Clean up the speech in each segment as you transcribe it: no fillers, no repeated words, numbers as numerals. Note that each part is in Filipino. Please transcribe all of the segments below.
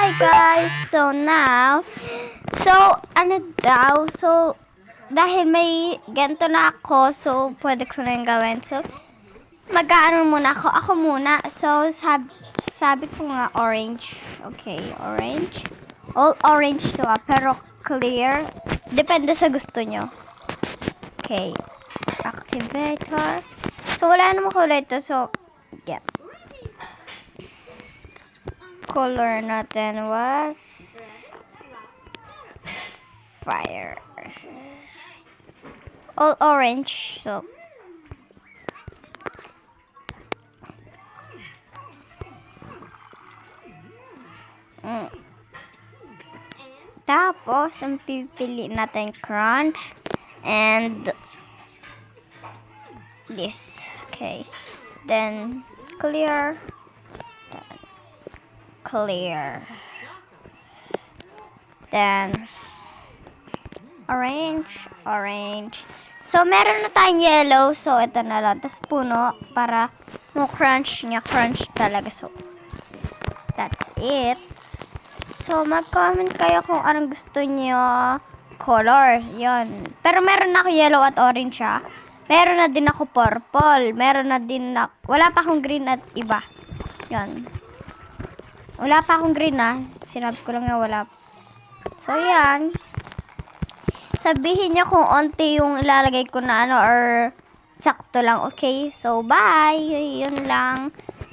Hi guys! Dahil may ganito na ako, so pwede ko na yung gawin. So, mag-ano muna ako. Ako muna. So, sabi ko nga orange. Okay, orange. All orange to pero clear. Depende sa gusto nyo. Okay. Activator. So, wala namang kulay ito. So, yeah. Color natin was fire. All orange. So, tapos, ang pipili natin crunch and this. Okay. Then, clear. Then, orange. So, meron na tayong yellow. So, ito na lang. Tapos puno para mo crunch talaga. So, that's it. So, mag-comment kayo kung anong gusto nyo color. Yon. Pero meron na ako yellow at orange ha. Meron na din ako purple. Meron na din na... Wala pa akong green at iba. Yon. Wala pa akong green ha. Sinabi ko lang na wala. So, yan. Sabihin nyo kung onti yung ilalagay ko na ano or sakto lang. Okay? So, bye. Yun lang.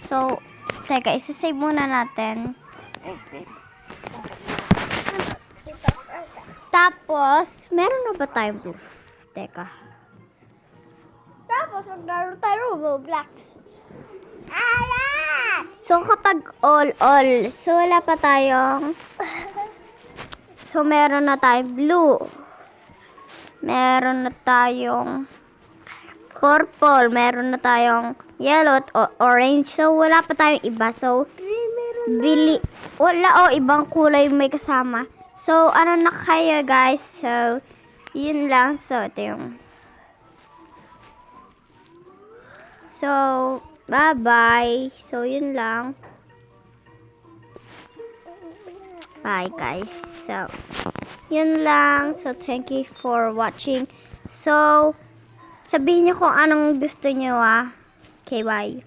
So, teka, isa-save muna natin. Tapos, meron na ba tayong blue? Teka. Tapos, maglaro tayo Roblox. So, kapag all. So, wala pa tayong... So, meron na tayong blue. Meron na tayong purple. Meron na tayong yellow at orange. So, wala pa tayong iba. So, wala ibang kulay may kasama. So, ano na kayo guys? So, yun lang. So, ito yung... So, bye-bye. So, yun lang. Bye guys. So, yun lang. So, thank you for watching. So, sabihin nyo kung anong gusto nyo ah. Okay, bye.